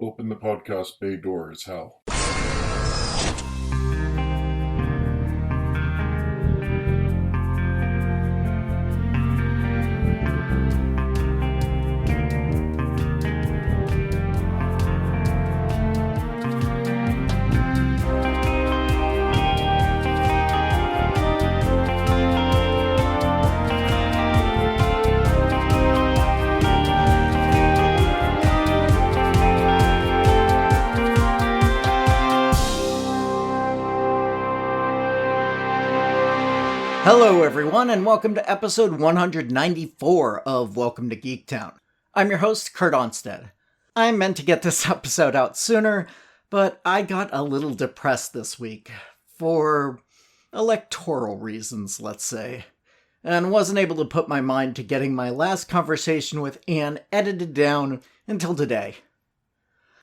Open the podcast bay doors, Hal. Hello everyone, and welcome to episode 194 of Welcome to Geektown. I'm your host, Kurt Onstead. I meant to get this episode out sooner, but I got a little depressed this week, for electoral reasons, let's say, and wasn't able to put my mind to getting my last conversation with Anne edited down until today.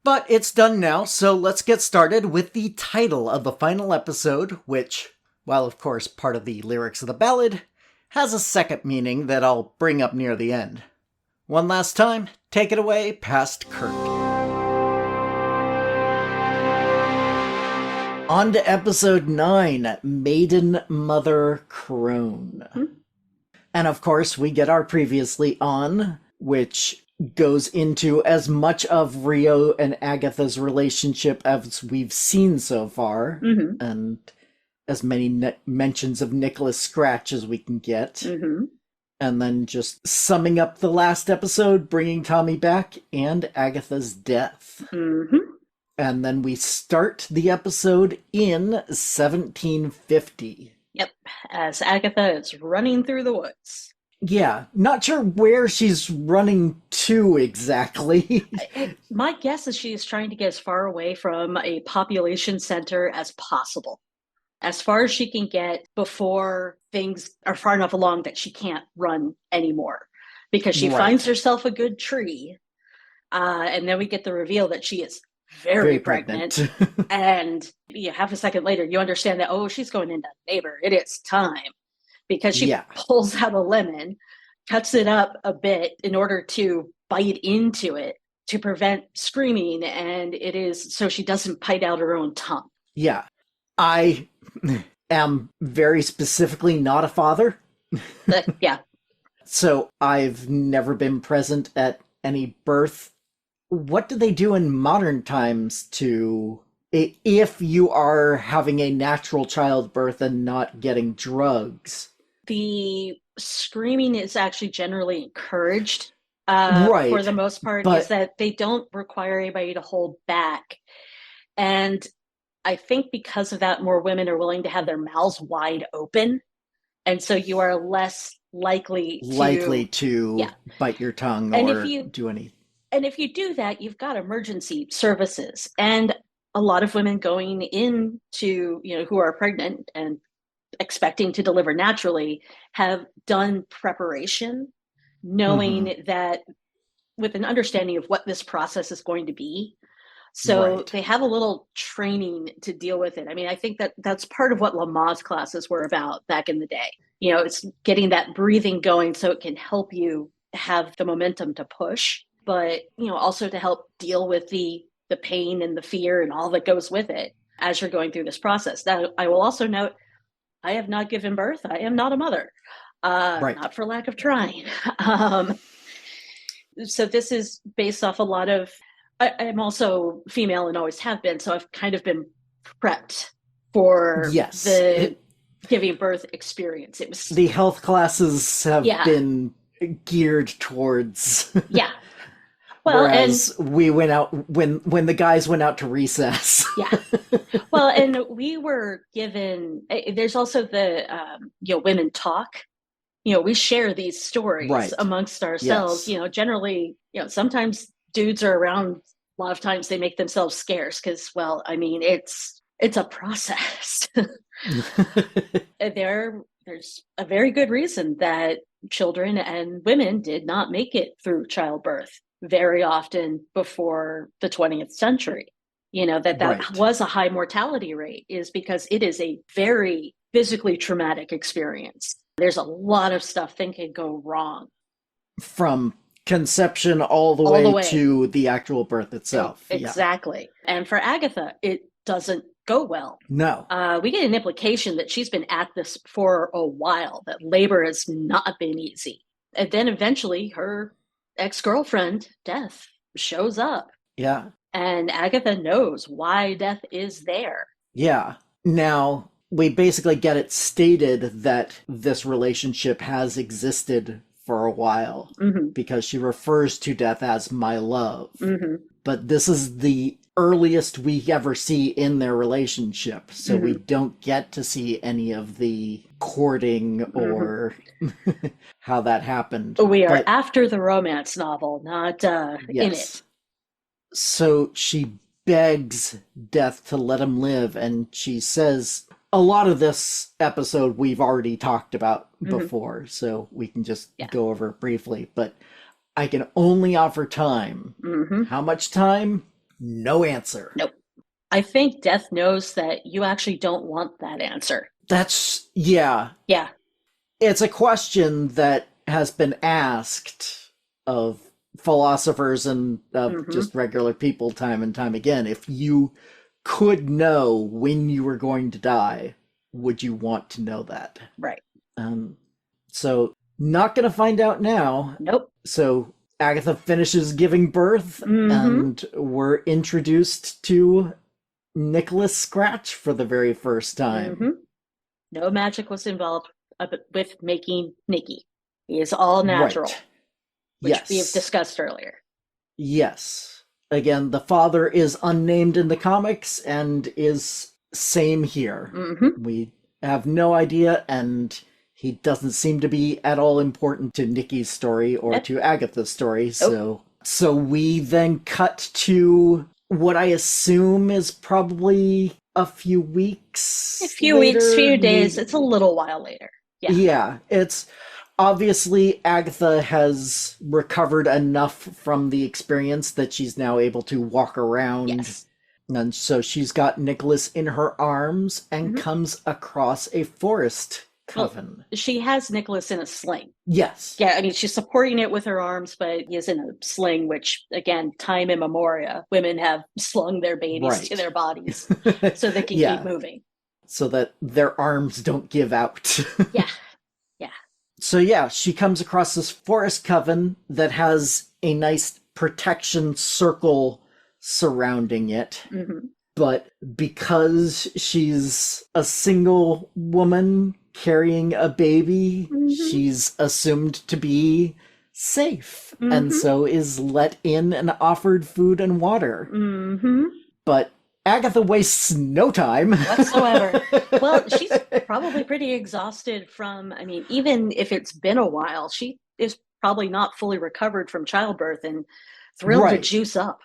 But it's done now, so let's get started with the title of the final episode, which, while of course part of the lyrics of the ballad, has a second meaning that I'll bring up near the end. One last time, take it away past Kurt. On to episode 9, Maiden Mother Crone. And of course, we get our previously on, which goes into as much of Rio and Agatha's relationship as we've seen so far, and as many mentions of Nicholas Scratch as we can get. And then just summing up the last episode, bringing Tommy back, and Agatha's death. And then we start the episode in 1750. Yep, as Agatha is running through the woods. Yeah, not sure where she's running to exactly. My guess is she is trying to get as far away from a population center as possible. As far as she can get before things are far enough along that she can't run anymore. Because she finds herself a good tree. And then we get the reveal that she is very pregnant. And half a second later, you understand that, oh, she's going into labor. It is time. Because she pulls out a lemon, cuts it up a bit in order to bite into it to prevent screaming. And it is so she doesn't bite out her own tongue. Yeah. I am very specifically not a father. Yeah. So I've never been present at any birth. What do they do in modern times to, if you are having a natural childbirth and not getting drugs? The screaming is actually generally encouraged for the most part, is that they don't require anybody to hold back. And I think because of that, more women are willing to have their mouths wide open. And so you are less likely to bite your tongue do anything. And if you do that, you've got emergency services. And a lot of women going into, who are pregnant and expecting to deliver naturally have done preparation, knowing that with an understanding of what this process is going to be. So they have a little training to deal with it. I mean, I think that's part of what Lamaze classes were about back in the day. It's getting that breathing going so it can help you have the momentum to push, but, also to help deal with the pain and the fear and all that goes with it as you're going through this process. Now, I will also note, I have not given birth. I am not a mother, not for lack of trying. So this is based off a lot of, I'm also female and always have been, so I've kind of been prepped for the giving birth experience. It was the health classes have been geared towards. Well, whereas we went out when the guys went out to recess. Well, and we were given. There's also the women talk. We share these stories amongst ourselves. Generally, sometimes dudes are around. A lot of times they make themselves scarce because, well, I mean, it's a process. There's a very good reason that children and women did not make it through childbirth very often before the 20th century. That was a high mortality rate, is because it is a very physically traumatic experience. There's a lot of stuff that can go wrong. From conception all the way to the actual birth itself. Exactly. Yeah. And for Agatha, it doesn't go well. No. We get an implication that she's been at this for a while, that labor has not been easy. And then eventually her ex-girlfriend, Death, shows up. Yeah. And Agatha knows why Death is there. Yeah. Now, we basically get it stated that this relationship has existed for a while because she refers to Death as my love. But this is the earliest we ever see in their relationship, so we don't get to see any of the courting or how that happened. We are after the romance novel, not in it. So she begs Death to let him live, and she says a lot of this episode we've already talked about before, so we can just go over it briefly, but I can only offer time. How much time? No answer. Nope. I think Death knows that you actually don't want that answer. That's, yeah. Yeah. It's a question that has been asked of philosophers and just regular people time and time again. If you could know when you were going to die, would you want to know that? Right. So, not going to find out now. Nope. So, Agatha finishes giving birth, and we're introduced to Nicholas Scratch for the very first time. No magic was involved with making Nikki. He is all natural, which we have discussed earlier. Yes. Again, the father is unnamed in the comics and is same here. We have no idea, and he doesn't seem to be at all important to Nikki's story or to Agatha's story. So we then cut to what I assume is probably a few weeks. A few weeks, few days. It's a little while later. Yeah, it's obviously Agatha has recovered enough from the experience that she's now able to walk around. Yes. And so she's got Nicholas in her arms and comes across a forest coven. Well, she has Nicholas in a sling. Yes. Yeah, I mean, she's supporting it with her arms, but he is in a sling, which, again, time immemorial, women have slung their babies to their bodies so they can keep moving. So that their arms don't give out. Yeah. So she comes across this forest coven that has a nice protection circle surrounding it. But because she's a single woman carrying a baby, she's assumed to be safe, and so is let in and offered food and water. But Agatha wastes no time whatsoever. Well, she's probably pretty exhausted from, I mean, even if it's been a while, she is probably not fully recovered from childbirth and thrilled to juice up.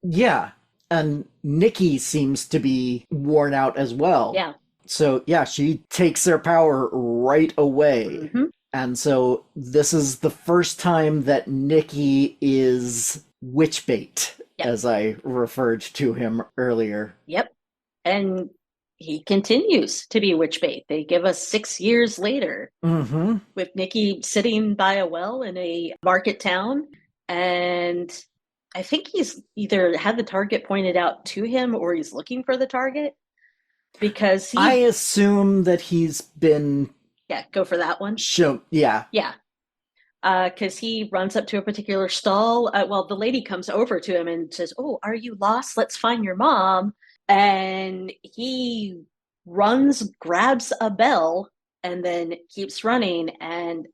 Yeah. And Nikki seems to be worn out as well. Yeah. So, she takes their power right away. And so this is the first time that Nikki is witch bait, as I referred to him earlier. Yep. And he continues to be witch bait. They give us 6 years later with Nikki sitting by a well in a market town. And I think he's either had the target pointed out to him or he's looking for the target. Because I assume that he's been... Yeah, go for that one. Yeah. Because he runs up to a particular stall. The lady comes over to him and says, "Oh, are you lost? Let's find your mom." And he runs, grabs a bell, and then keeps running. And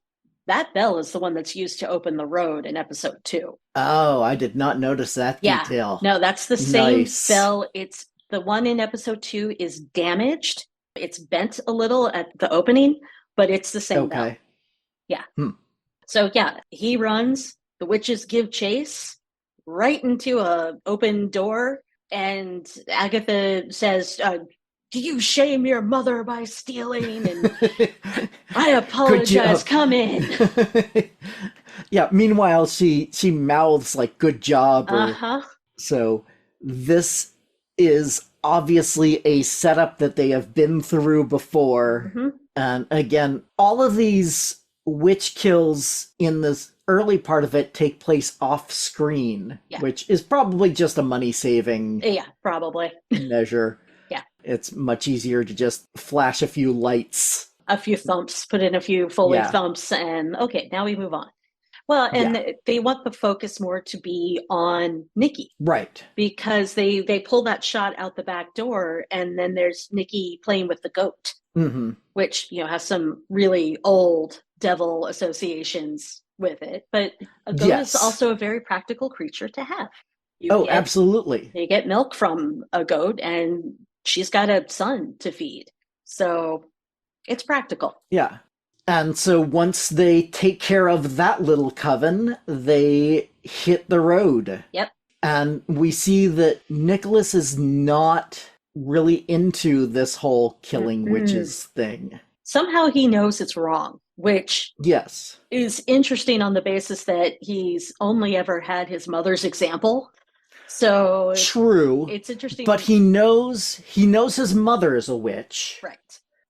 that bell is the one that's used to open the road in episode 2. Oh, I did not notice that detail. No, that's the same bell. It's the one in episode 2 is damaged. It's bent a little at the opening, but it's the same bell. Yeah. So he runs. The witches give chase right into a open door, and Agatha says, "Do you shame your mother by stealing?" And I apologize. Come in. Meanwhile, she mouths like "good job." So this is obviously a setup that they have been through before. And again, all of these witch kills in this early part of it take place off screen, which is probably just a money saving probably measure. Yeah. It's much easier to just flash a few lights. A few thumps, put in a few Foley thumps, and okay, now we move on. Well, and they want the focus more to be on Nikki. Right. Because they pull that shot out the back door, and then there's Nikki playing with the goat, which, has some really old devil associations with it. But a goat is also a very practical creature to have. Absolutely. You get milk from a goat, and she's got a son to feed. So it's practical. Yeah. And so once they take care of that little coven, they hit the road. Yep. And we see that Nicholas is not really into this whole killing witches thing. Somehow he knows it's wrong, which is interesting on the basis that he's only ever had his mother's example. So true. It's interesting. But he knows his mother is a witch. Right.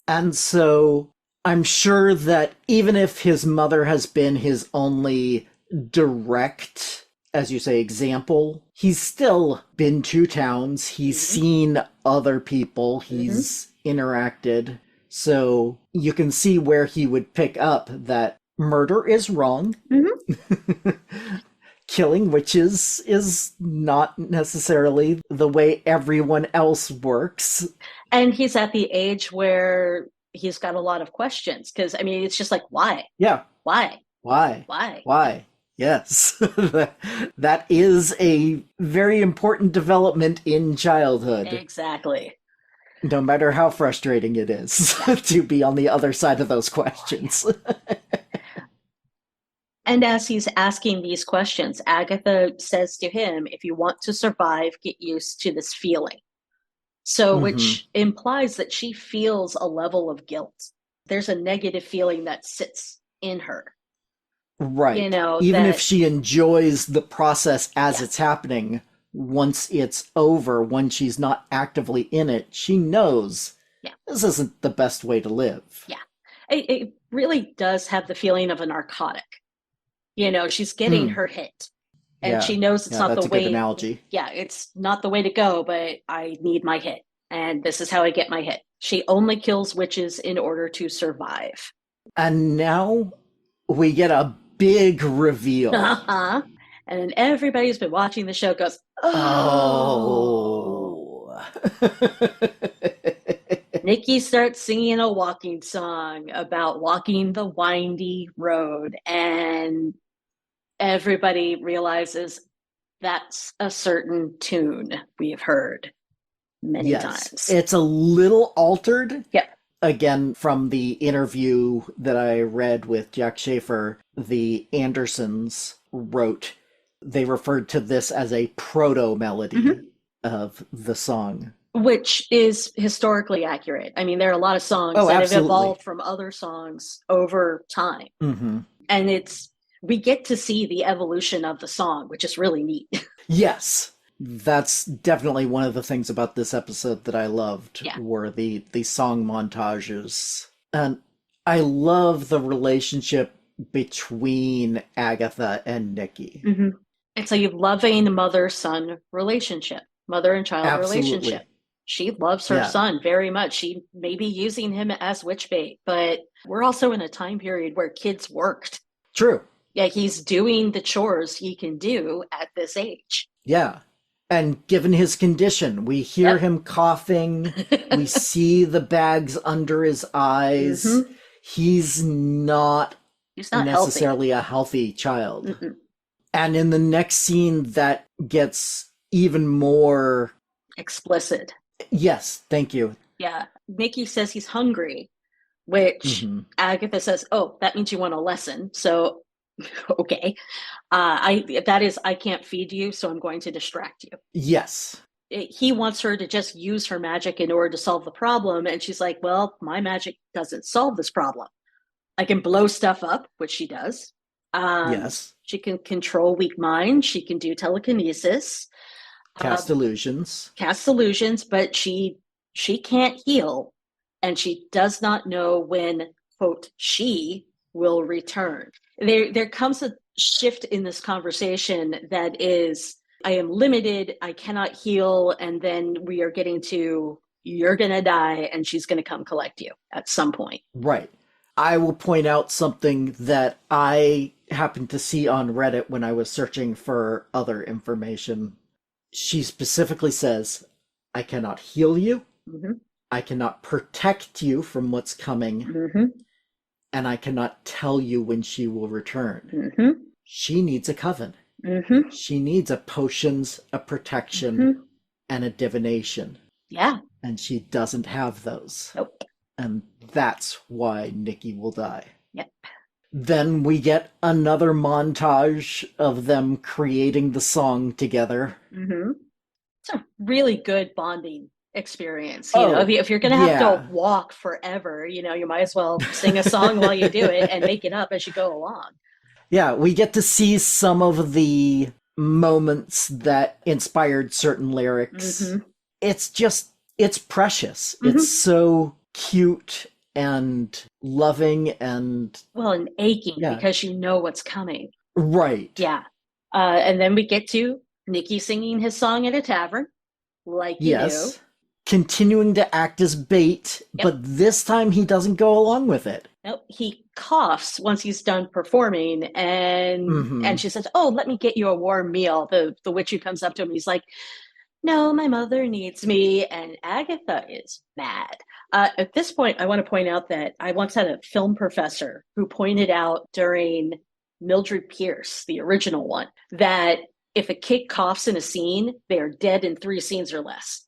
And so I'm sure that even if his mother has been his only direct, as you say, example, he's still been to towns. He's seen other people. He's interacted. So you can see where he would pick up that murder is wrong. Killing witches is not necessarily the way everyone else works. And he's at the age where he's got a lot of questions, because it's just like, why? Yeah. Why? Yes. That is a very important development in childhood. Exactly. No matter how frustrating it is to be on the other side of those questions. And as he's asking these questions, Agatha says to him, if you want to survive, get used to this feeling. So, which implies that she feels a level of guilt. There's a negative feeling that sits in her. Right. Even if she enjoys the process as it's happening, once it's over, when she's not actively in it, she knows this isn't the best way to live. Yeah. It really does have the feeling of a narcotic. She's getting her hit. And she knows it's not the way. That's a good analogy. Yeah, it's not the way to go, but I need my hit. And this is how I get my hit. She only kills witches in order to survive. And now we get a big reveal. And everybody who's been watching the show goes, oh. Nikki starts singing a walking song about walking the windy road. And everybody realizes that's a certain tune we've heard many times. It's a little altered. Yeah. Again, from the interview that I read with Jack Schaefer, the Andersons wrote, they referred to this as a proto-melody of the song. Which is historically accurate. There are a lot of songs that have evolved from other songs over time. And we get to see the evolution of the song, which is really neat. Yes. That's definitely one of the things about this episode that I loved, were the song montages. And I love the relationship between Agatha and Nikki. It's a loving mother-son relationship, mother and child relationship. She loves her son very much. She may be using him as witch bait, but we're also in a time period where kids worked. True. Yeah, he's doing the chores he can do at this age. Yeah. And given his condition, we hear him coughing. We see the bags under his eyes. He's not necessarily healthy. A healthy child. And in the next scene, that gets even more explicit. Yes, thank you. Yeah. Nikki says he's hungry, which Agatha says, oh, that means you want a lesson. So, okay. I can't feed you, so I'm going to distract you. Yes. He wants her to just use her magic in order to solve the problem. And she's like, well, my magic doesn't solve this problem. I can blow stuff up, which she does. Yes. She can control weak minds. She can do telekinesis. Cast illusions. But she can't heal. And she does not know when, quote, she will return. There comes a shift in this conversation that is, I am limited, I cannot heal, and then we are getting to, you're going to die and she's going to come collect you at some point. Right. I will point out something that I happened to see on Reddit when I was searching for other information. She specifically says, I cannot heal you. Mm-hmm. I cannot protect you from what's coming. Mm-hmm. And I cannot tell you when she will return. Mm-hmm. She needs a coven. Mm-hmm. She needs a potions, a protection, and a divination. Yeah. And she doesn't have those. Nope. And that's why Nikki will die. Yep. Then we get another montage of them creating the song together. Mm-hmm. It's a really good bonding experience. You know, if you're going to have to walk forever, you know, you might as well sing a song while you do it and make it up as you go along. Yeah, we get to see some of the moments that inspired certain lyrics. Mm-hmm. It's precious. Mm-hmm. It's so cute and loving and... well, and aching because you know what's coming. Right. Yeah. And then we get to Nikki singing his song at a tavern, like you do. Continuing to act as bait, but this time he doesn't go along with it. Nope, he coughs once he's done performing, and she says, "Oh, let me get you a warm meal." The witch who comes up to him, he's like, "No, my mother needs me," and Agatha is mad. At this point, I want to point out that I once had a film professor who pointed out during Mildred Pierce, the original one, that if a kid coughs in a scene, they are dead in 3 scenes or less.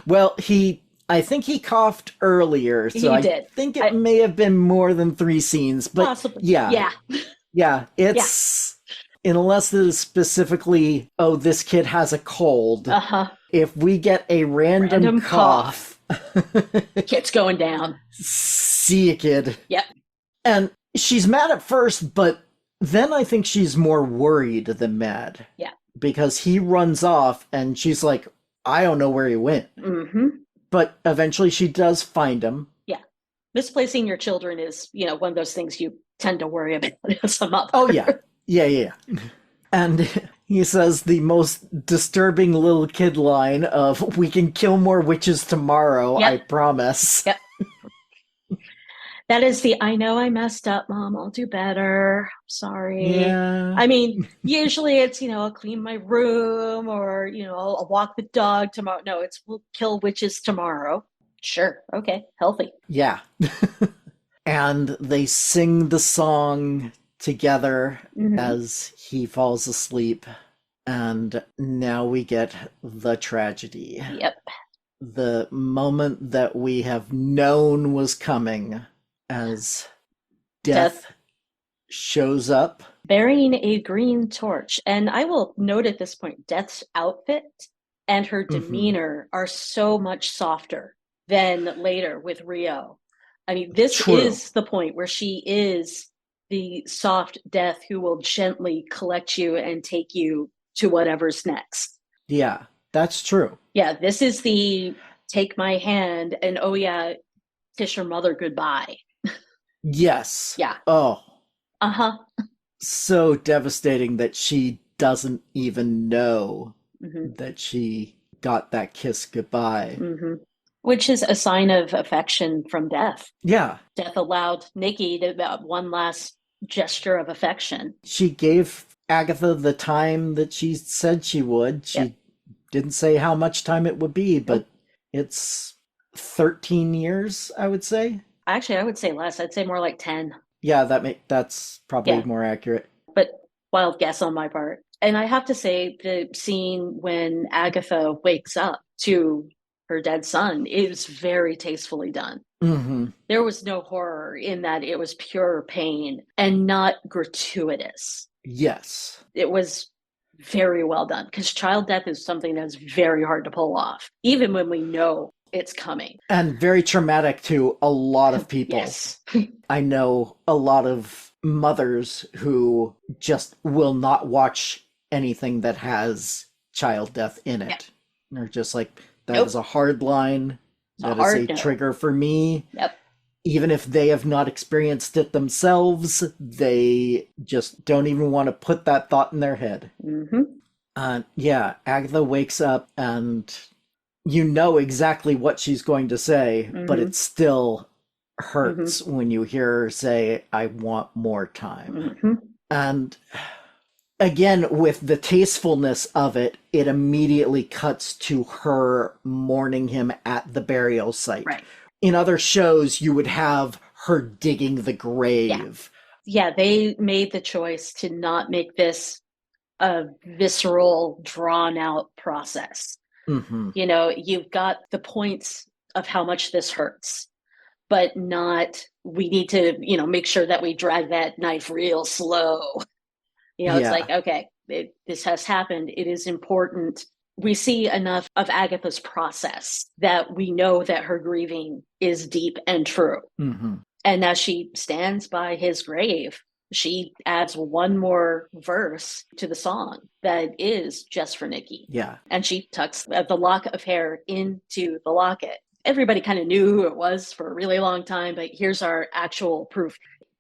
Well, I think he coughed earlier, so I think it may have been more than 3 scenes, but possibly. Yeah, it's unless it is specifically, oh, this kid has a cold. If we get a random cough, kid's going down. See ya, kid. Yep. And she's mad at first, but then I think she's more worried than mad. Yeah. Because he runs off and she's like, I don't know where he went. Mm-hmm. But eventually she does find him. Yeah. Misplacing your children is, one of those things you tend to worry about as a mother. Oh, yeah. Yeah. And he says the most disturbing little kid line of, we can kill more witches tomorrow, I promise. Yep. That is the, I know I messed up, Mom, I'll do better. Sorry. Yeah. I mean, usually it's, I'll clean my room or, I'll walk the dog tomorrow. No, it's we'll kill witches tomorrow. Sure. Okay. Healthy. Yeah. And they sing the song together as he falls asleep. And now we get the tragedy. Yep. The moment that we have known was coming. As Death shows up. Bearing a green torch. And I will note at this point, Death's outfit and her demeanor are so much softer than later with Rio. I mean, this is the point where she is the soft Death who will gently collect you and take you to whatever's next. Yeah, that's true. Yeah, this is the take my hand and, oh yeah, kiss your mother goodbye. Yes. Yeah. Oh. So devastating that she doesn't even know that she got that kiss goodbye. Which is a sign of affection from Death. Yeah. Death allowed Nikki to one last gesture of affection. She gave Agatha the time that she said she would. She didn't say how much time it would be, but it's 13 years, I would say. Actually, I would say less. I'd say more like 10. Yeah, that's probably more accurate. But wild guess on my part. And I have to say, the scene when Agatha wakes up to her dead son is very tastefully done. There was no horror in that. It was pure pain and not gratuitous. Yes. It was very well done, because child death is something that's very hard to pull off, even when we know it's coming. And very traumatic to a lot of people. Yes. I know a lot of mothers who just will not watch anything that has child death in it. Yep. They're just like, that is a hard line. That is a trigger for me. Yep. even if they have not experienced it themselves, they just don't even want to put that thought in their head. Yeah, Agatha wakes up and you know exactly what she's going to say, but it still hurts when you hear her say, I want more time. And again, with the tastefulness of it, it immediately cuts to her mourning him at the burial site. Right. In other shows, you would have her digging the grave. Yeah, they made the choice to not make this a visceral, drawn-out process. You know, you've got the points of how much this hurts, but not, we need to, you know, make sure that we drag that knife real slow. You know, it's like, okay, this has happened. It is important. We see enough of Agatha's process that we know that her grieving is deep and true. And as she stands by his grave, she adds one more verse to the song that is just for Nikki. Yeah. And she tucks the lock of hair into the locket. Everybody kind of knew who it was for a really long time, but here's our actual proof.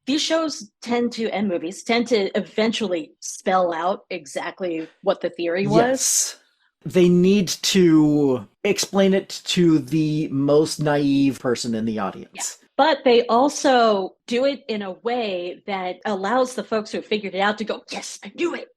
These shows and movies tend to eventually spell out exactly what the theory was. Yes. They need to explain it to the most naive person in the audience. Yeah. But they also do it in a way that allows the folks who have figured it out to go, yes, I knew it.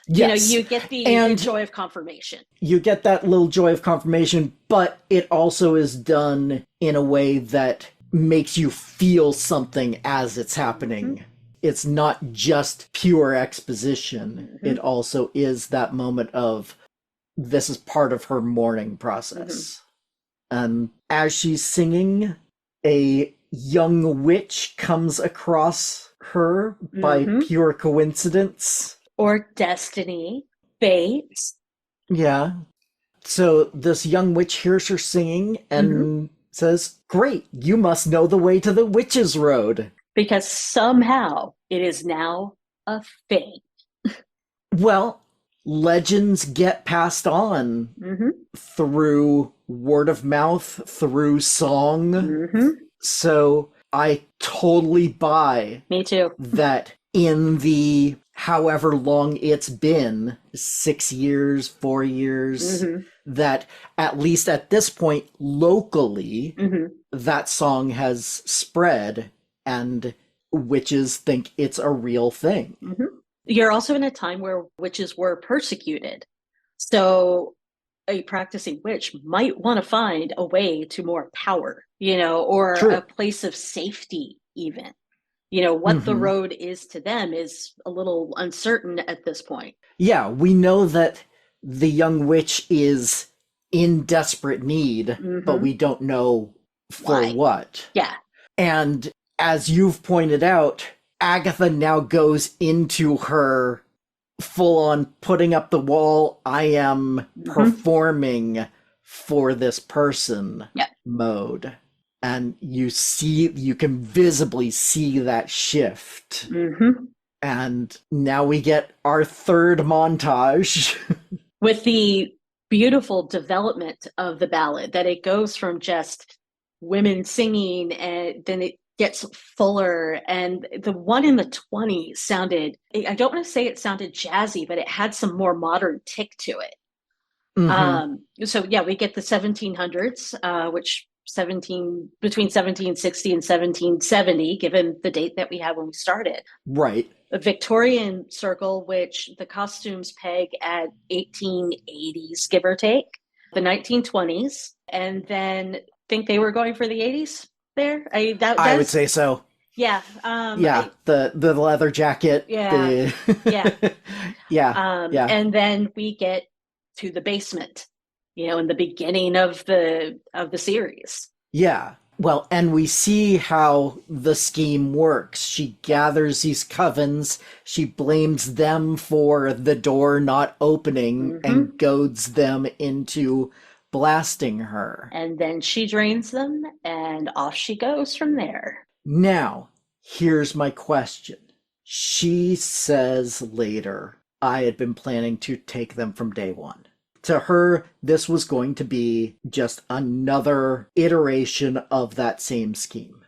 You know, you get the joy of confirmation. You get that little joy of confirmation, but it also is done in a way that makes you feel something as it's happening. It's not just pure exposition. It also is that moment of, this is part of her mourning process. And as she's singing, a young witch comes across her by pure coincidence. Or destiny, fate. Yeah. So this young witch hears her singing and says, great, you must know the way to the Witch's Road. Because somehow it is now a thing. Well, legends get passed on through word of mouth, through song. So I totally buy Me too. that in the however long it's been, 6 years, 4 years, that at least at this point, locally, that song has spread and witches think it's a real thing. You're also in a time where witches were persecuted. So a practicing witch might want to find a way to more power, you know, or a place of safety even. You know, what the road is to them is a little uncertain at this point. Yeah, we know that the young witch is in desperate need, but we don't know for what. Yeah. And as you've pointed out, Agatha now goes into her full-on putting up the wall, I am performing for this person mode. And you can visibly see that shift. And now we get our third montage. With the beautiful development of the ballad, that it goes from just women singing and then it gets fuller. And the one in the 20s sounded, I don't want to say it sounded jazzy, but it had some more modern tick to it. So yeah, we get the 1700s, which between 1760 and 1770, given the date that we had when we started. Right. A Victorian circle, which the costumes peg at 1880s, give or take. The 1920s, and then think they were going for the 80s there? I would say so. Yeah. The leather jacket. Yeah. Yeah. And then we get to the basement, you know, in the beginning of the series. Yeah. Well, and we see how the scheme works. She gathers these covens, she blames them for the door not opening, and goads them into blasting her. And then she drains them, and off she goes from there. Now, here's my question. She says later, I had been planning to take them from day one. To her, this was going to be just another iteration of that same scheme.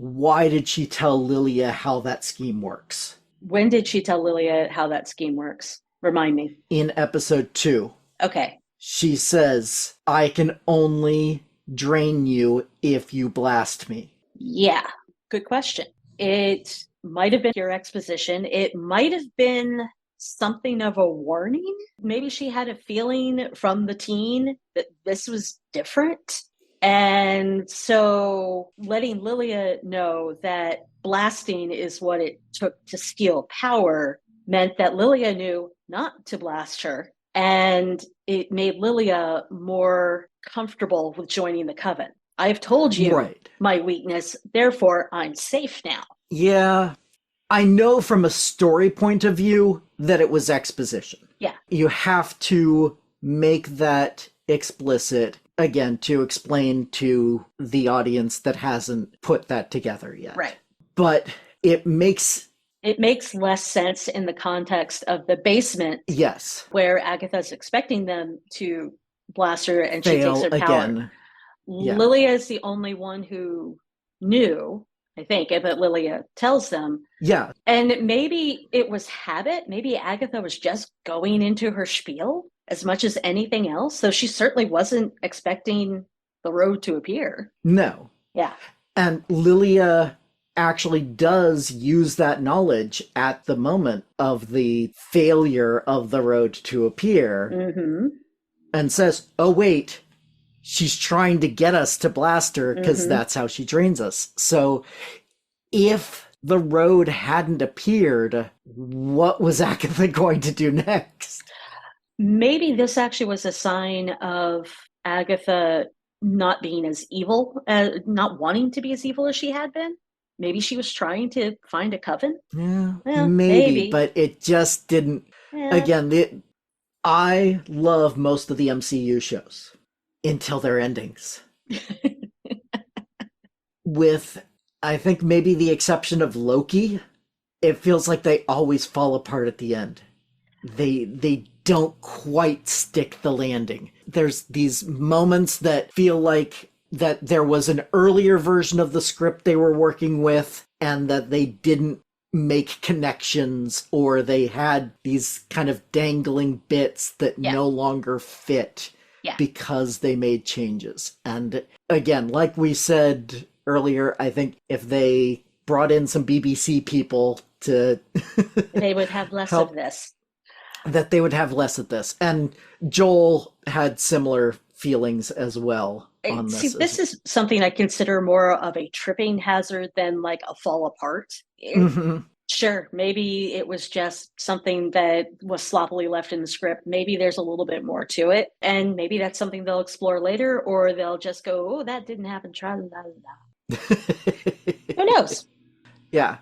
why did she tell Lilia how that scheme works? When did she tell Lilia how that scheme works? Remind me. In episode 2. Okay. She says, I can only drain you if you blast me. Yeah, good question. It might have been pure exposition. It might have been something of a warning. Maybe she had a feeling from the teen that this was different. And so letting Lilia know that blasting is what it took to steal power meant that Lilia knew not to blast her. And it made Lilia more comfortable with joining the coven. I've told you my weakness, therefore I'm safe now. Yeah. I know from a story point of view that it was exposition. Yeah. You have to make that explicit, again, to explain to the audience that hasn't put that together yet. Right. But it makes less sense in the context of the basement. Yes. Where Agatha's expecting them to blast her and fail she takes her power. Again. Yeah. Lilia is the only one who knew, I think, but Lilia tells them. Yeah. And maybe it was habit. Maybe Agatha was just going into her spiel as much as anything else. So she certainly wasn't expecting the road to appear. No. Yeah. And Lilia actually does use that knowledge at the moment of the failure of the road to appear. Mm-hmm. And says, oh, wait, she's trying to get us to blast her because that's how she drains us. So if the road hadn't appeared, what was Agatha going to do next? Maybe this actually was a sign of Agatha not being as evil, not wanting to be as evil as she had been. Maybe she was trying to find a coven. Yeah, well, maybe, but it just didn't. Yeah. Again, I love most of the MCU shows until their endings. With, I think, maybe the exception of Loki, it feels like they always fall apart at the end. They don't quite stick the landing. There's these moments that feel like that there was an earlier version of the script they were working with and that they didn't make connections, or they had these kind of dangling bits that no longer fit because they made changes. And again, like we said earlier, I think if they brought in some BBC people to they would have less of this. That they would have less of this. And Joel had similar feelings as well on this. See, this is something I consider more of a tripping hazard than like a fall apart. Sure, maybe it was just something that was sloppily left in the script. Maybe there's a little bit more to it. And maybe that's something they'll explore later, or they'll just go, oh, that didn't happen. Try that. Who knows? Yeah.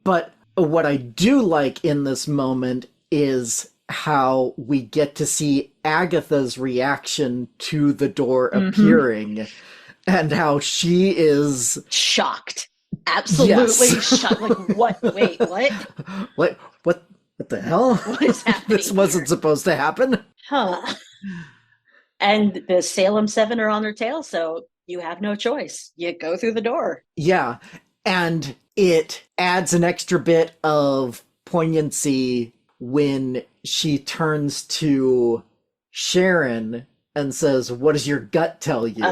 But what I do like in this moment is how we get to see Agatha's reaction to the door appearing and how she is shocked. Absolutely shocked. Like, what? Wait, what? What the hell? What is happening? This wasn't supposed to happen. Huh. And the Salem 7 are on their tail, so you have no choice. You go through the door. Yeah. And it adds an extra bit of poignancy when she turns to Sharon and says, what does your gut tell you?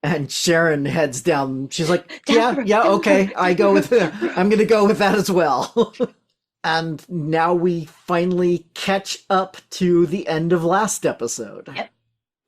And Sharon heads down. She's like, yeah, okay. I go with it. I'm going to go with that as well. And now we finally catch up to the end of last episode. Yep.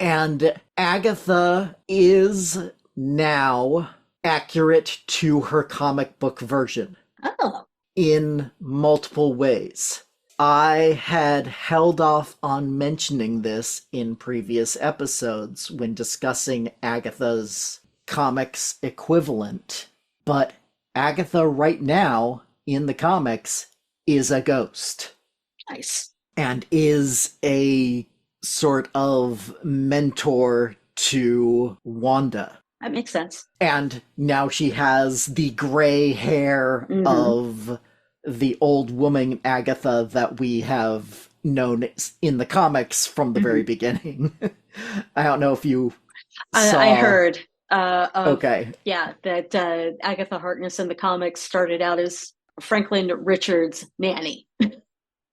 And Agatha is now accurate to her comic book version. Oh. In multiple ways. I had held off on mentioning this in previous episodes when discussing Agatha's comics equivalent, but Agatha right now in the comics is a ghost. Nice. And is a sort of mentor to Wanda. That makes sense. And now she has the gray hair of the old woman Agatha that we have known in the comics from the very beginning. I don't know if you saw. I heard. Okay. Yeah, that Agatha Harkness in the comics started out as Franklin Richards' nanny.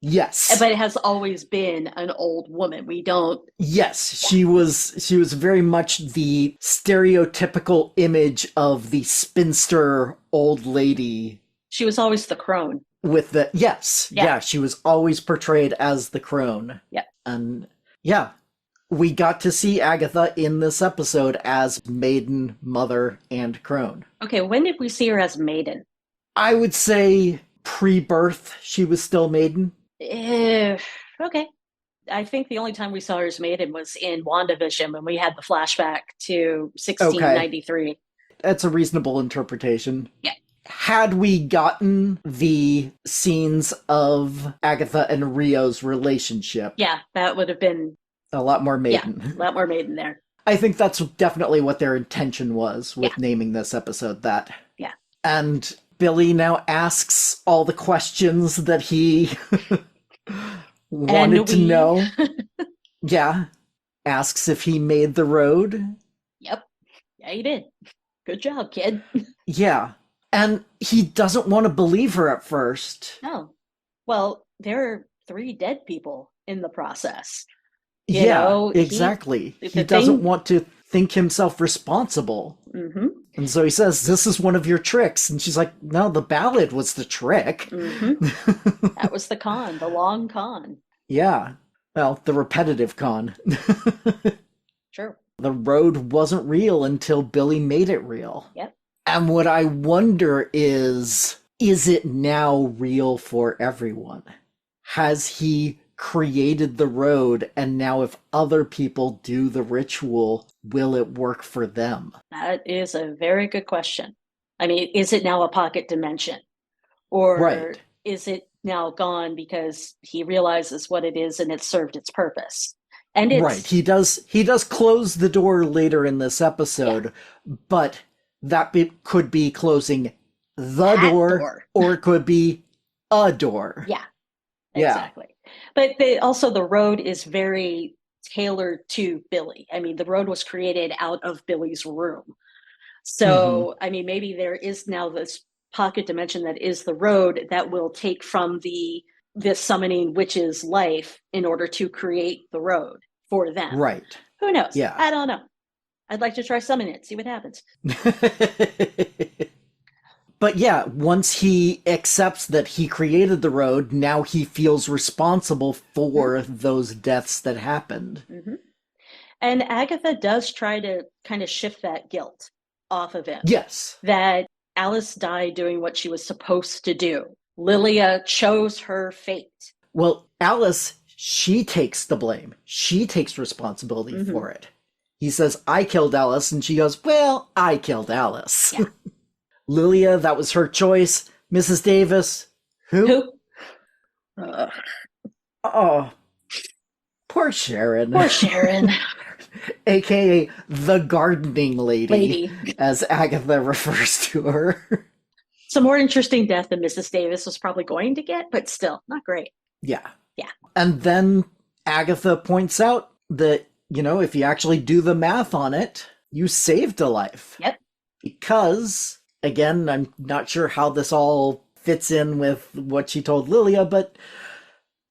Yes. But it has always been an old woman. We don't. Yes, she was very much the stereotypical image of the spinster old lady. She was always the crone. With the yeah, she was always portrayed as the crone. Yeah. And yeah, we got to see Agatha in this episode as maiden, mother, and crone. Okay, when did we see her as maiden? I would say pre-birth, she was still maiden. Okay. I think the only time we saw her as maiden was in WandaVision when we had the flashback to 1693. Okay. That's a reasonable interpretation. Yeah. Had we gotten the scenes of Agatha and Rio's relationship, yeah, that would have been a lot more maiden. Yeah, a lot more maiden there. I think that's definitely what their intention was with naming this episode that. Yeah. And Billy now asks all the questions that he wanted to know. Yeah. Asks if he made the road. Yep. Yeah, he did. Good job, kid. Yeah. And he doesn't want to believe her at first. No. Well, there are 3 dead people in the process. Exactly. He doesn't want to think himself responsible. Mm-hmm. And so he says, "This is one of your tricks." And she's like, "No, the ballad was the trick." Mm-hmm. That was the con, the long con. Yeah. Well, the repetitive con. Sure. The road wasn't real until Billy made it real. Yep. And what I wonder is it now real for everyone? Has he created the road, and now if other people do the ritual, will it work for them? That is a very good question. I mean, is it now a pocket dimension? Or is it now gone because he realizes what it is and it's served its purpose? And it's... Right. He does close the door later in this episode, but that could be closing the door, or it could be a door. Yeah, exactly. But also the road is very tailored to Billy. I mean, the road was created out of Billy's room. So, I mean, maybe there is now this pocket dimension that is the road that will take from this summoning witch's life in order to create the road for them. Right. Who knows? Yeah. I don't know. I'd like to try summoning it, see what happens. But yeah, once he accepts that he created the road, now he feels responsible for those deaths that happened. Mm-hmm. And Agatha does try to kind of shift that guilt off of him. Yes. That Alice died doing what she was supposed to do. Lilia chose her fate. Well, Alice, she takes the blame. She takes responsibility for it. He says, "I killed Alice," and she goes, "Well, I killed Alice." Yeah. Lilia, that was her choice. Mrs. Davis, who? Oh, poor Sharon. Poor Sharon. AKA the gardening lady, as Agatha refers to her. It's a more interesting death than Mrs. Davis was probably going to get, but still, not great. Yeah. Yeah. And then Agatha points out that, if you actually do the math on it, you saved a life. Yep. Because, again, I'm not sure how this all fits in with what she told Lilia, but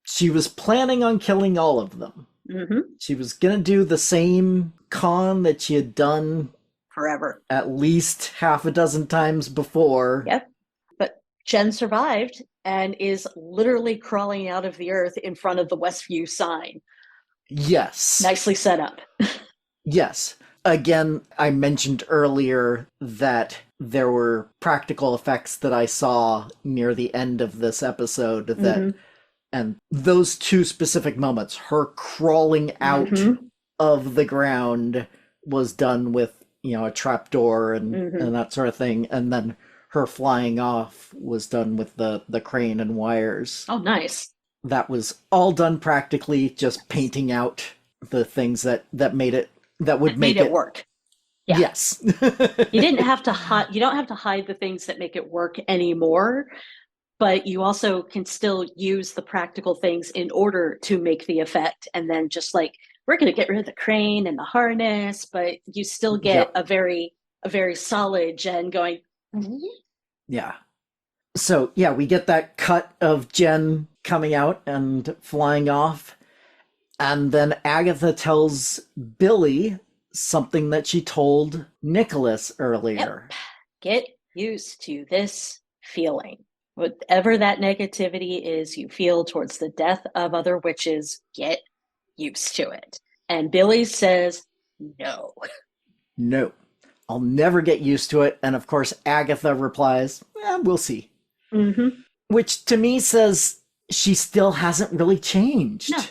she was planning on killing all of them. Mm-hmm. She was going to do the same con that she had done forever, at least half a dozen times before. Yep. But Jen survived and is literally crawling out of the earth in front of the Westview sign. Yes. Nicely set up. Yes. Again, I mentioned earlier that there were practical effects that I saw near the end of this episode that, and those 2 specific moments, her crawling out of the ground was done with, a trapdoor and that sort of thing. And then her flying off was done with the crane and wires. Oh, nice. That was all done practically, just painting out the things that made it, that would make it work. Yeah. Yes. You didn't have to hide. You don't have to hide the things that make it work anymore, but you also can still use the practical things in order to make the effect. And then just like, we're going to get rid of the crane and the harness, but you still get a very a very solid Jen going, Yeah. So, yeah, we get that cut of Jen coming out and flying off. And then Agatha tells Billy something that she told Nicholas earlier. Yep. Get used to this feeling. Whatever that negativity is you feel towards the death of other witches, get used to it. And Billy says, no. No, I'll never get used to it. And of course, Agatha replies, we'll see. Mm-hmm. Which to me says she still hasn't really changed. No.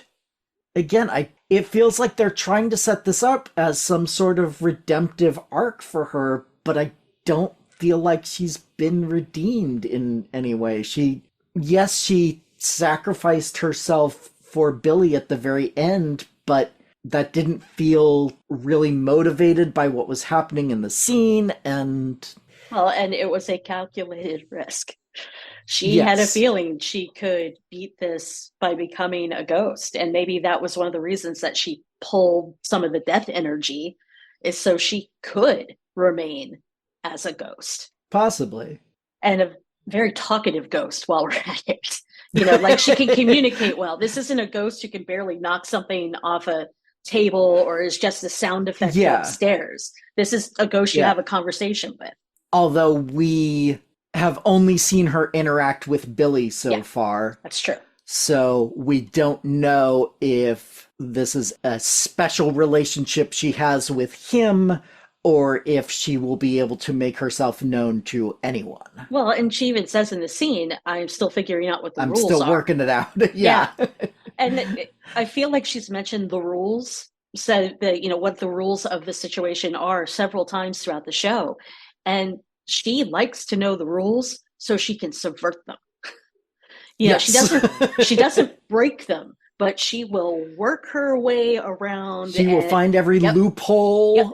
Again, it feels like they're trying to set this up as some sort of redemptive arc for her, but I don't feel like she's been redeemed in any way. She sacrificed herself for Billy at the very end, but that didn't feel really motivated by what was happening in the scene, and it was a calculated risk. She had a feeling she could beat this by becoming a ghost, and maybe that was one of the reasons that she pulled some of the death energy, is so she could remain as a ghost. Possibly. And a very talkative ghost while we're at it. Like she can communicate well. This isn't a ghost who can barely knock something off a table or is just a sound effect upstairs. This is a ghost you have a conversation with. Although we have only seen her interact with Billy so far. That's true. So we don't know if this is a special relationship she has with him or if she will be able to make herself known to anyone. Well, and she even says in the scene, I'm still figuring out what the rules are. I'm still working it out. Yeah. And I feel like she's mentioned the rules, said that, what the rules of the situation are several times throughout the show. And she likes to know the rules so she can subvert them. She doesn't break them, but she will work her way around. She will find every loophole. Yep.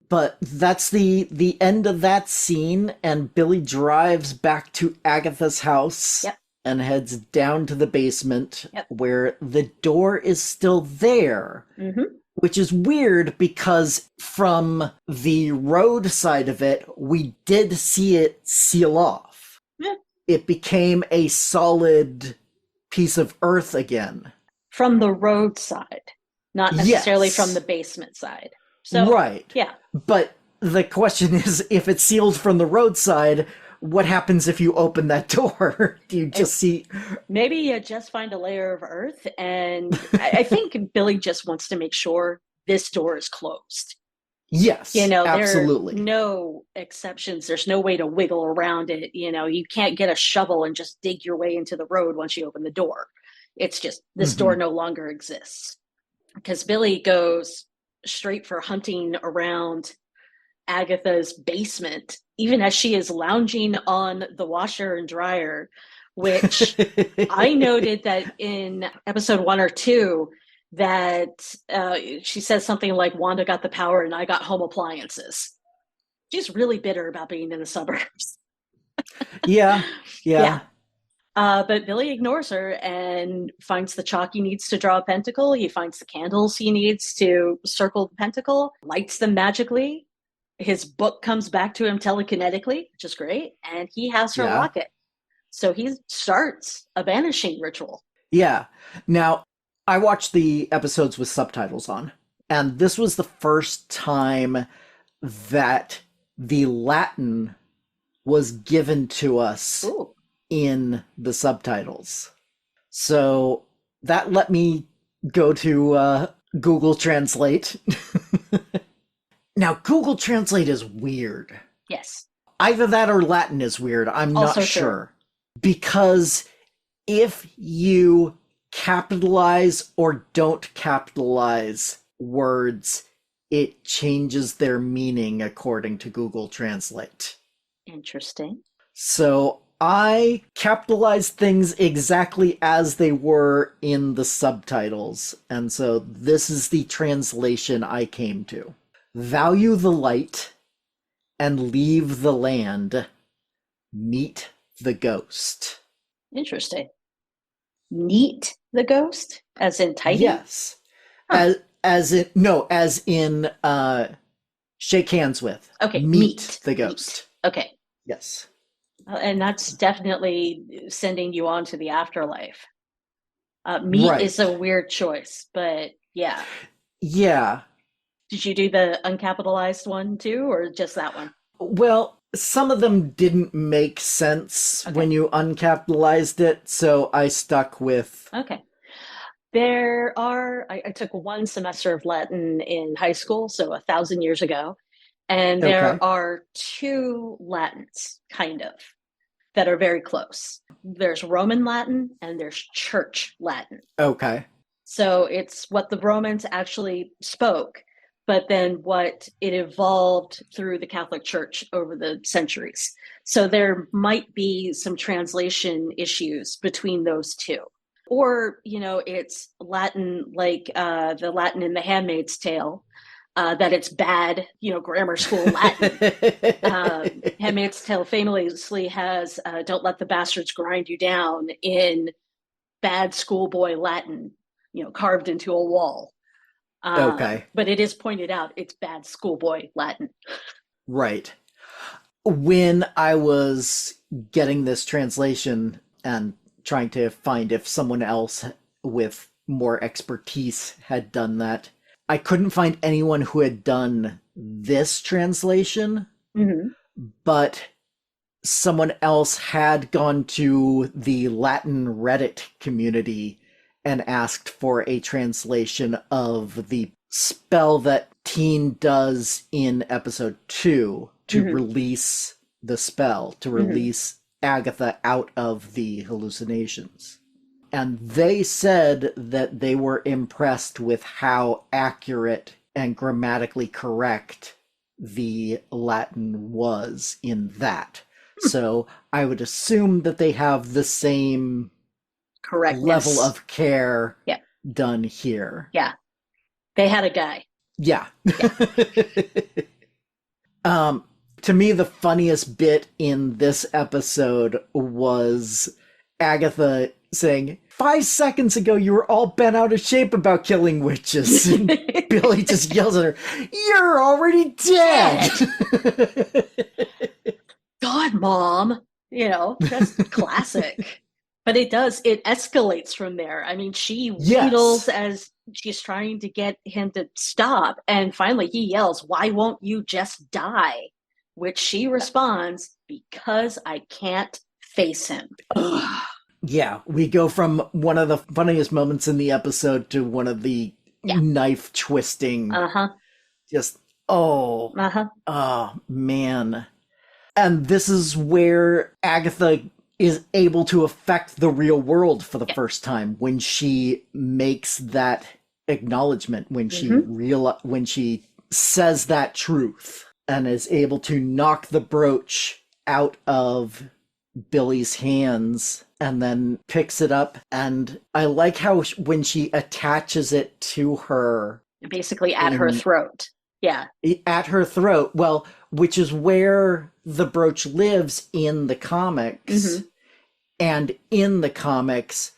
But that's the end of that scene, and Billy drives back to Agatha's house and heads down to the basement where the door is still there. Mm-hmm. Which is weird because from the road side of it, we did see it seal off. Yeah. It became a solid piece of earth again. From the road side, not necessarily from the basement side. So, right. Yeah. But the question is, if it's sealed from the roadside, what happens if you open that door? Do you just see... Maybe you just find a layer of earth, and I think Billy just wants to make sure this door is closed. Yes, absolutely. There are no exceptions. There's no way to wiggle around it. You can't get a shovel and just dig your way into the road once you open the door. It's just, this door no longer exists. Because Billy goes straight for hunting around Agatha's basement, even as she is lounging on the washer and dryer, which I noted that in episode 1 or 2, that she says something like, Wanda got the power and I got home appliances. She's really bitter about being in the suburbs. Yeah. But Billy ignores her and finds the chalk he needs to draw a pentacle. He finds the candles he needs to circle the pentacle, lights them magically. His book comes back to him telekinetically, which is great. And he has her rocket. So he starts a banishing ritual. Yeah. Now, I watched the episodes with subtitles on, and this was the first time that the Latin was given to us in the subtitles. So that let me go to Google Translate. Now, Google Translate is weird. Yes. Either that or Latin is weird. I'm not sure. Because if you capitalize or don't capitalize words, it changes their meaning according to Google Translate. Interesting. So I capitalized things exactly as they were in the subtitles. And so this is the translation I came to. Value the light and leave the land. Meet the ghost. Interesting. Neat the ghost? As in tidy? Yes. Huh. As in Shake hands with. Okay. Meet the ghost. Meet. Okay. Yes. And that's definitely sending you on to the afterlife. Meet is a weird choice, but yeah. Yeah. Did you do the uncapitalized one too, or just that one? Well, some of them didn't make sense when you uncapitalized it, so I stuck with... Okay. I took one semester of Latin in high school, so 1,000 years ago, and there are two Latins, kind of, that are very close. There's Roman Latin and there's Church Latin. Okay. So it's what the Romans actually spoke, but then what it evolved through the Catholic Church over the centuries. So there might be some translation issues between those two. Or, it's Latin like the Latin in The Handmaid's Tale, that it's bad, grammar school Latin. Handmaid's Tale famously has "Don't let the bastards grind you down" in bad schoolboy Latin, carved into a wall. But it is pointed out it's bad schoolboy Latin. Right. When I was getting this translation and trying to find if someone else with more expertise had done that, I couldn't find anyone who had done this translation, but someone else had gone to the Latin Reddit community and asked for a translation of the spell that Teen does in episode 2 to release the spell, to release Agatha out of the hallucinations. And they said that they were impressed with how accurate and grammatically correct the Latin was in that. So I would assume that they have the same level of care done here. Yeah. They had a guy. Yeah. To me, the funniest bit in this episode was Agatha saying, 5 seconds ago, you were all bent out of shape about killing witches. And Billy just yells at her, you're already dead. God, Mom. That's classic. But it escalates from there. I mean, she wheedles as she's trying to get him to stop. And finally he yells, why won't you just die? Which she responds, because I can't face him. Yeah, we go from one of the funniest moments in the episode to one of the knife twisting. Just, oh man. And this is where Agatha is able to affect the real world for the first time, when she makes that acknowledgement, when when she says that truth and is able to knock the brooch out of Billy's hands and then picks it up. And I like how when she attaches it to her, basically at her throat. Yeah. At her throat. Well, which is where the brooch lives in the comics. And in the comics,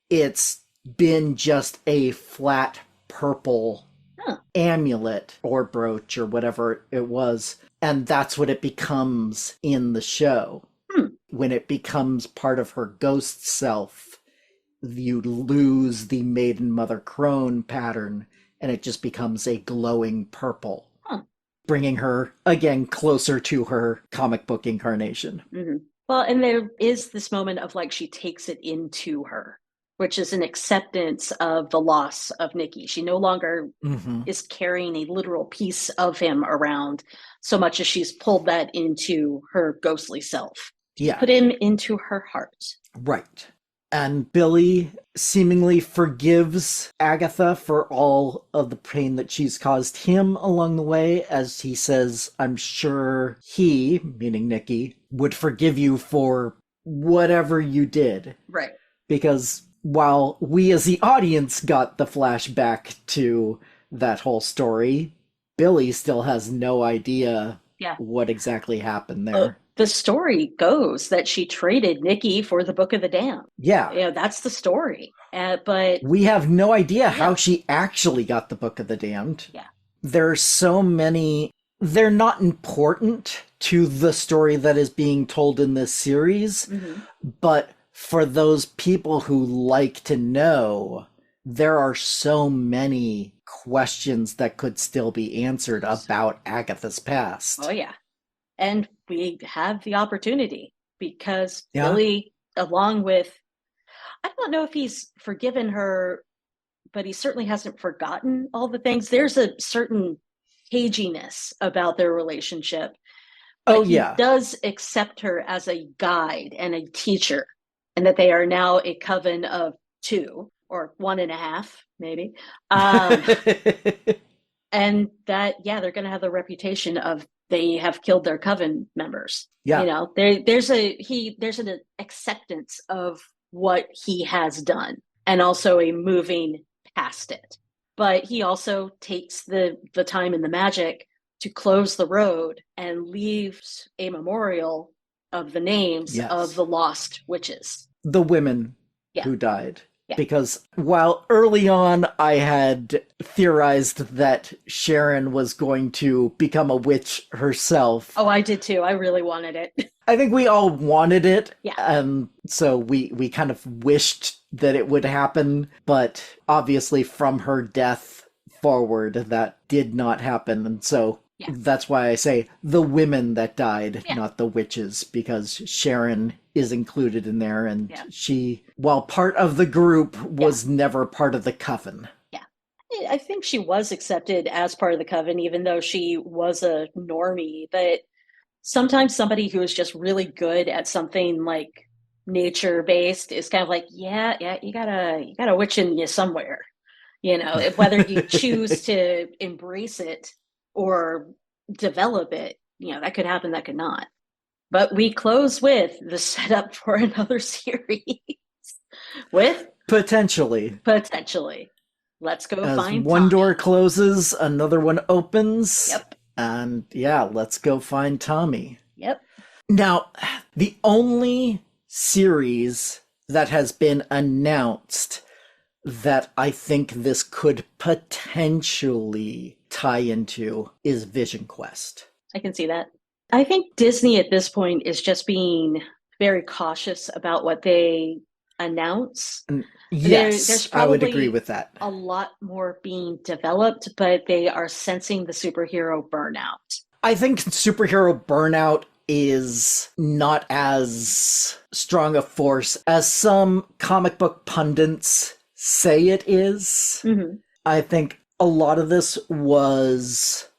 it's been just a flat purple amulet or brooch or whatever it was. And that's what it becomes in the show. When it becomes part of her ghost self, you lose the Maiden Mother Crone pattern, and it just becomes a glowing purple, bringing her, again, closer to her comic book incarnation. Well, and there is this moment of she takes it into her, which is an acceptance of the loss of Nikki. She no longer is carrying a literal piece of him around so much as she's pulled that into her ghostly self. Yeah. Put him into her heart. Right. And Billy seemingly forgives Agatha for all of the pain that she's caused him along the way, as he says, I'm sure he, meaning Nikki, would forgive you for whatever you did. Right. Because while we as the audience got the flashback to that whole story, Billy still has no idea what exactly happened there. The story goes that she traded Nikki for the Book of the Damned. Yeah. That's the story. But we have no idea how she actually got the Book of the Damned. Yeah. There's so many they're not important to the story that is being told in this series, but for those people who like to know, there are so many questions that could still be answered about Agatha's past. Oh, yeah. And we have the opportunity because Billy, along with, I don't know if he's forgiven her, but he certainly hasn't forgotten all the things. There's a certain caginess about their relationship. But he does accept her as a guide and a teacher, and that they are now a coven of 2 or 1.5, maybe. And that, they're going to have the reputation of they have killed their coven members. Yeah. You know, there's an acceptance of what he has done and also a moving past it. But he also takes the time and the magic to close the road and leaves a memorial of the names of the lost witches. The women who died. Yeah. Because while early on I had theorized that Sharon was going to become a witch herself. Oh, I did too. I really wanted it. I think we all wanted it. Yeah. So we kind of wished that it would happen. But obviously from her death forward, that did not happen. And so that's why I say the women that died, not the witches, because Sharon is included in there, and she, while part of the group, was never part of the coven. Yeah. I think she was accepted as part of the coven, even though she was a normie. But sometimes somebody who is just really good at something like nature-based is kind of like, you got a witch in you somewhere. You know, whether you choose to embrace it or develop it, that could happen, that could not. But we close with the setup for another series. With Potentially. Let's go As find one Tommy. door closes, another one opens. Yep. And let's go find Tommy. Yep. Now, the only series that has been announced that I think this could potentially tie into is Vision Quest. I can see that. I think Disney at this point is just being very cautious about what they announce. Yes, there's probably I would agree with that. A lot more being developed, but they are sensing the superhero burnout. I think superhero burnout is not as strong a force as some comic book pundits say it is. I think a lot of this was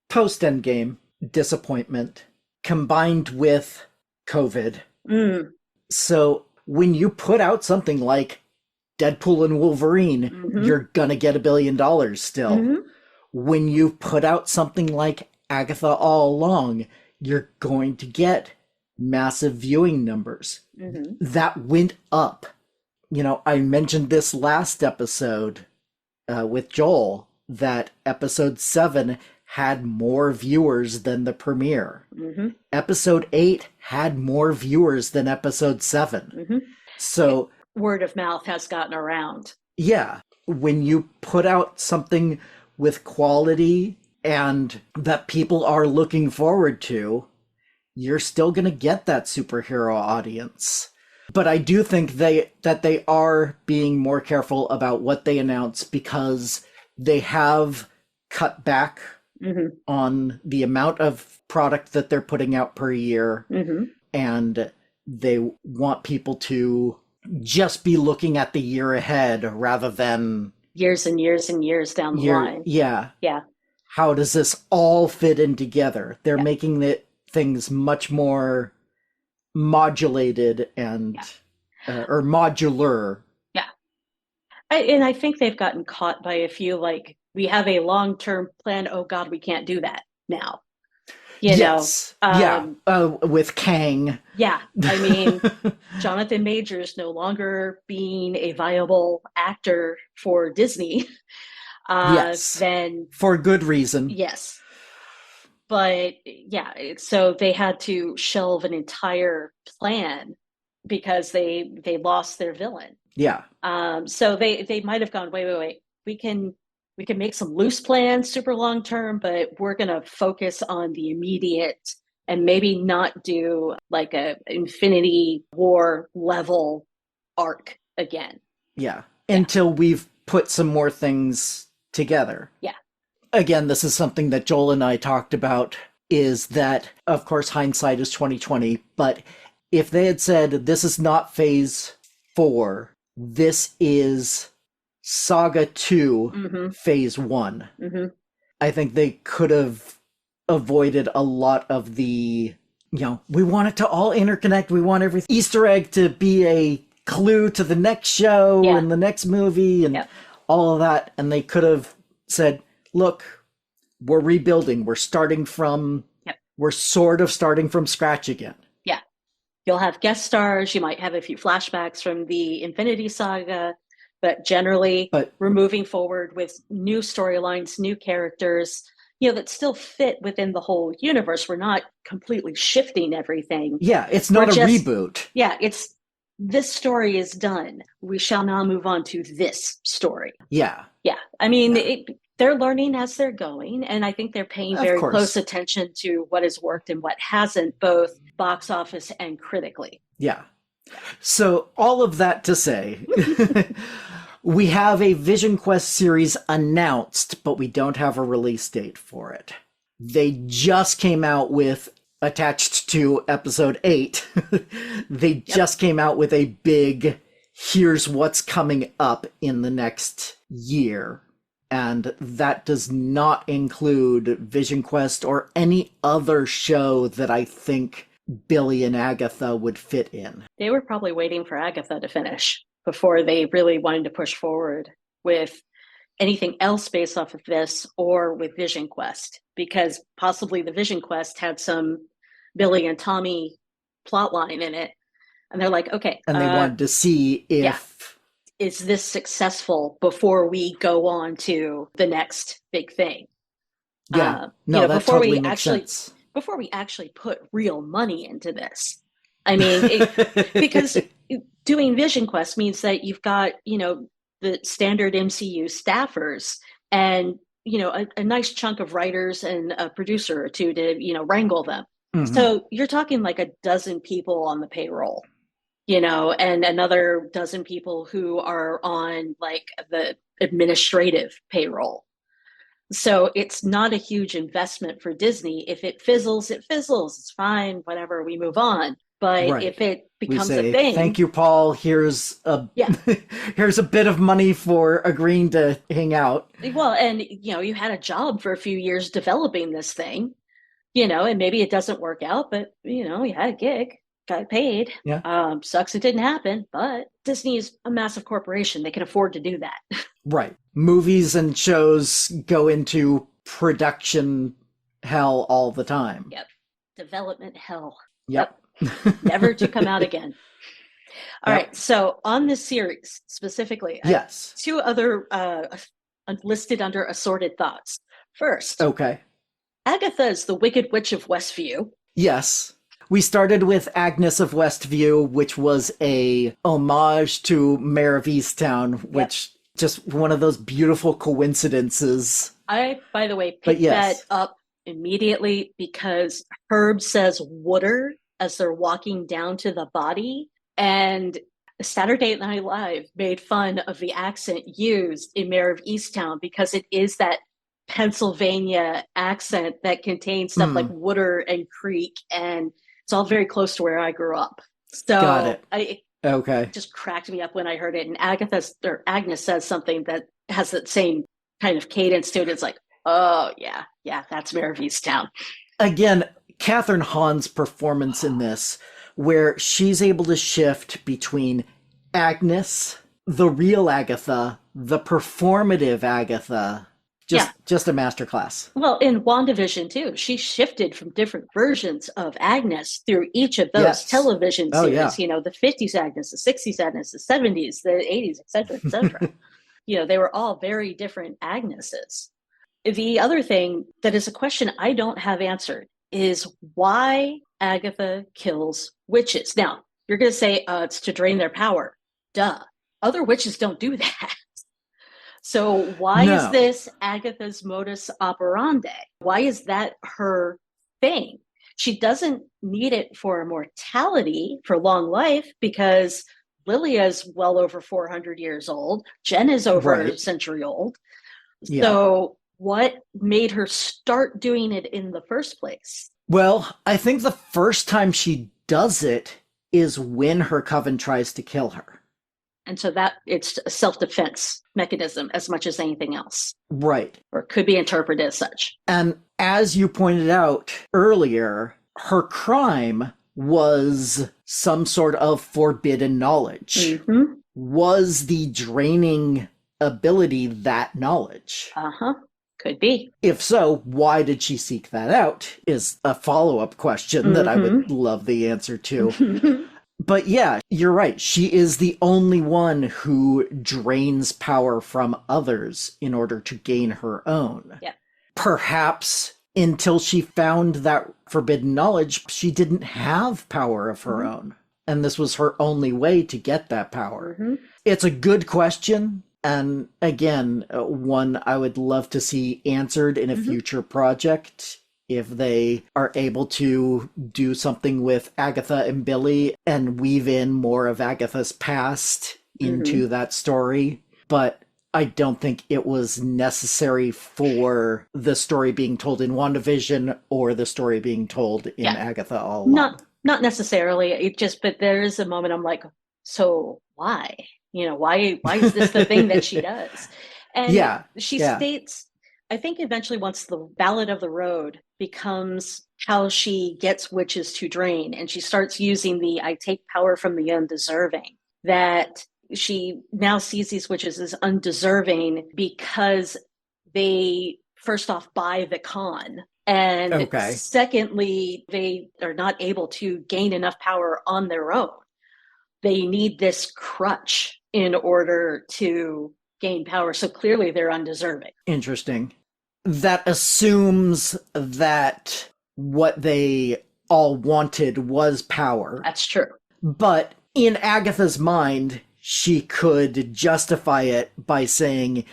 post-Endgame disappointment combined with COVID. So when you put out something like Deadpool and Wolverine, you're gonna get $1 billion still. When you put out something like Agatha All Along, you're going to massive viewing numbers. That went up. I mentioned this last episode with Joel, that episode 7 had more viewers than the premiere. Episode 8 had more viewers than episode 7. So word of mouth has gotten around. Yeah. When you put out something with quality and that people are looking forward to, you're still going to get that superhero audience. But I do think that they are being more careful about what they announce, because they have cut back on the amount of product that they're putting out per year. And they want people to just be looking at the year ahead rather than years and years and years down the line. Yeah. Yeah. How does this all fit in together? They're making things much more modulated and or modular. Yeah. I think they've gotten caught by a few, like, we have a long-term plan. Oh God, we can't do that now. Yes. With Kang. Yeah. I mean, Jonathan Majors no longer being a viable actor for Disney. Then for good reason. Yes. But so they had to shelve an entire plan because they lost their villain. Yeah. So they might have gone, wait. We can we can make some loose plans super long term, but we're going to focus on the immediate and maybe not do like a Infinity War level arc again. Yeah. Until we've put some more things together. Yeah. Again, this is something that Joel and I talked about, is that, of course, hindsight is 2020, but if they had said, this is not phase 4, this is Saga 2, phase 1, I think they could have avoided a lot of the, we want it to all interconnect, we want every Easter egg to be a clue to the next show and the next movie and all of that, and they could have said, look, we're rebuilding, we're starting from, we're sort of starting from scratch again. Yeah. You'll have guest stars, you might have a few flashbacks from the Infinity Saga, but generally we're moving forward with new storylines, new characters, that still fit within the whole universe. We're not completely shifting everything. Yeah, it's not a reboot. Yeah, it's, this story is done. We shall now move on to this story. Yeah. Yeah. I mean, they're learning as they're going, and I think they're paying very close attention to what has worked and what hasn't, both box office and critically. Yeah. So all of that to say, we have a Vision Quest series announced, but we don't have a release date for it. They just came out with, attached to episode 8, they just came out with a big, here's what's coming up in the next year. And that does not include Vision Quest or any other show that I think Billy and Agatha would fit in. They were probably waiting for Agatha to finish before they really wanted to push forward with anything else based off of this or with Vision Quest, because possibly the Vision Quest had some Billy and Tommy plotline in it. And they're like, okay. And they wanted to see if... is this successful before we go on to the next big thing? Yeah, that before totally makes sense. Before we actually put real money into this. I mean, because doing Vision Quest means that you've got, the standard MCU staffers and, a nice chunk of writers and a producer or two to, wrangle them. Mm-hmm. So you're talking like a dozen people on the payroll. And another dozen people who are on like the administrative payroll. So it's not a huge investment for Disney. If it fizzles, it fizzles. It's fine, whatever, we move on. But if it becomes a thing. Thank you, Paul. Here's a here's a bit of money for agreeing to hang out. Well, and you had a job for a few years developing this thing, and maybe it doesn't work out, but you had a gig. Got paid. Yeah. Sucks it didn't happen, but Disney is a massive corporation. They can afford to do that. Right. Movies and shows go into production hell all the time. Yep. Development hell. Yep. Never to come out again. All right. So on this series specifically, yes, 2 other listed under assorted thoughts. First, Agatha is the Wicked Witch of Westview. Yes. We started with Agnes of Westview, which was a homage to Mare of Easttown, which just one of those beautiful coincidences. I, by the way, picked that up immediately because Herb says "wooder" as they're walking down to the body, and Saturday Night Live made fun of the accent used in Mare of Easttown because it is that Pennsylvania accent that contains stuff like "wooder" and "creek," and it's all very close to where I grew up. So got it. It just cracked me up when I heard it. And Agnes says something that has that same kind of cadence to it. It's like, oh, yeah, that's Mare of Easttown. Again, Catherine Hahn's performance in this, where she's able to shift between Agnes, the real Agatha, the performative Agatha. Just a masterclass. Well, in WandaVision, too, she shifted from different versions of Agnes through each of those television series. The 50s Agnes, the 60s Agnes, the 70s, the 80s, et cetera, et cetera. They were all very different Agneses. The other thing that is a question I don't have answered is why Agatha kills witches. Now, you're going to say it's to drain their power. Duh. Other witches don't do that. So why is this Agatha's modus operandi? Why is that her thing? She doesn't need it for immortality, for long life, because Lilia is well over 400 years old. Jen is over a century old. Yeah. So what made her start doing it in the first place? Well, I think the first time she does it is when her coven tries to kill her. And so that it's a self-defense mechanism as much as anything else. Right. Or could be interpreted as such. And as you pointed out earlier, her crime was some sort of forbidden knowledge. Mm-hmm. Was the draining ability that knowledge? Uh-huh. Could be. If so, why did she seek that out? Is a follow-up question that I would love the answer to. But yeah, you're right. She is the only one who drains power from others in order to gain her own. Yeah. Perhaps until she found that forbidden knowledge, she didn't have power of her own. And this was her only way to get that power. It's a good question. And again, one I would love to see answered in a future project. If they are able to do something with Agatha and Billy and weave in more of Agatha's past into that story. But I don't think it was necessary for the story being told in WandaVision or the story being told in Agatha All Along. Not necessarily. It just, but there is a moment I'm like, so why? You know, why is this the thing that she does? And she states, I think eventually once the Ballad of the Road becomes how she gets witches to drain, and she starts using the I take power from the undeserving, that she now sees these witches as undeserving because they, first off, buy the con. And secondly, they are not able to gain enough power on their own. They need this crutch in order to gain power. So clearly they're undeserving. Interesting. That assumes that what they all wanted was power. That's true. But in Agatha's mind, she could justify it by saying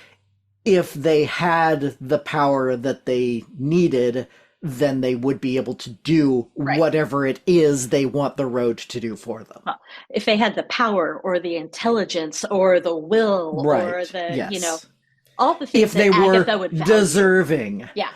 if they had the power that they needed, then they would be able to do whatever it is they want the road to do for them. Well, if they had the power or the intelligence or the will or the, you know, all the things if they that were Agatha would value. Deserving. Yeah.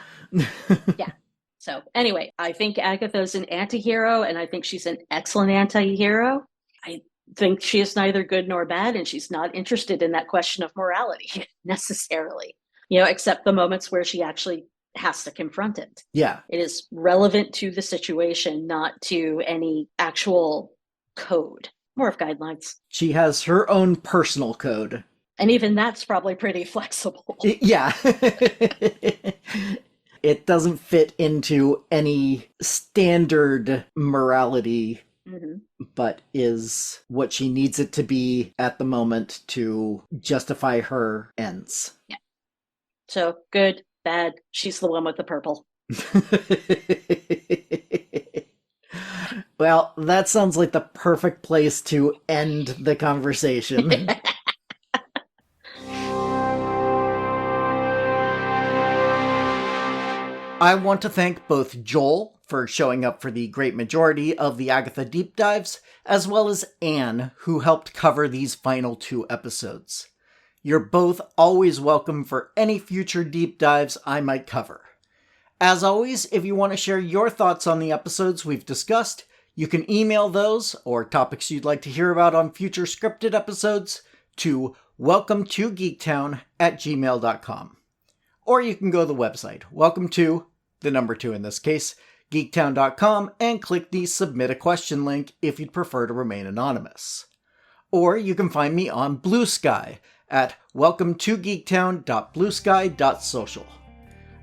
Yeah. So anyway, I think Agatha's an anti-hero, and I think she's an excellent anti-hero. I think she is neither good nor bad, and she's not interested in that question of morality necessarily, you know, except the moments where she actually has to confront it. Yeah. It is relevant to the situation, not to any actual code, more of guidelines. She has her own personal code. And even that's probably pretty flexible. Yeah. It doesn't fit into any standard morality, but is what she needs it to be at the moment to justify her ends. Yeah. So, good, bad, she's the one with the purple. Well, that sounds like the perfect place to end the conversation. I want to thank both Joel for showing up for the great majority of the Agatha deep dives, as well as Anne, who helped cover these final 2 episodes. You're both always welcome for any future deep dives I might cover. As always, if you want to share your thoughts on the episodes we've discussed, you can email those, or topics you'd like to hear about on future scripted episodes, to welcome2geektown@gmail.com. Or you can go to the website, welcome2 in this case, geektown.com, and click the Submit a Question link if you'd prefer to remain anonymous. Or you can find me on Blue Sky at welcome2geektown.bluesky.social.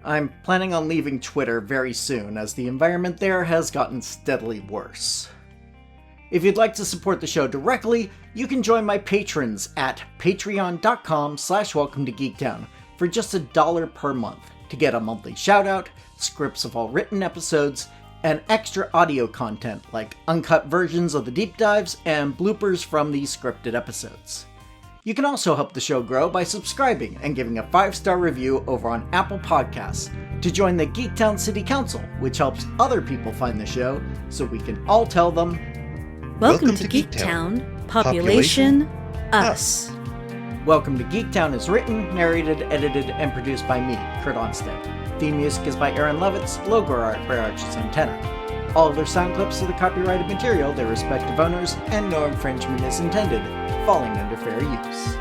I'm planning on leaving Twitter very soon, as the environment there has gotten steadily worse. If you'd like to support the show directly, you can join my patrons at patreon.com/welcome-to-geektown for just $1 per month to get a monthly shoutout, scripts of all written episodes, and extra audio content like uncut versions of the deep dives and bloopers from the scripted episodes. You can also help the show grow by subscribing and giving a 5-star review over on Apple Podcasts to join the Geektown City Council, which helps other people find the show so we can all tell them, Welcome to Geektown, population us. Welcome to Geektown is written, narrated, edited, and produced by me, Kurt Onstead. Theme music is by Aaron Levitz, logo art by Archie Santana. All other sound clips are the copyrighted material, their respective owners, and no infringement is intended, falling under fair use.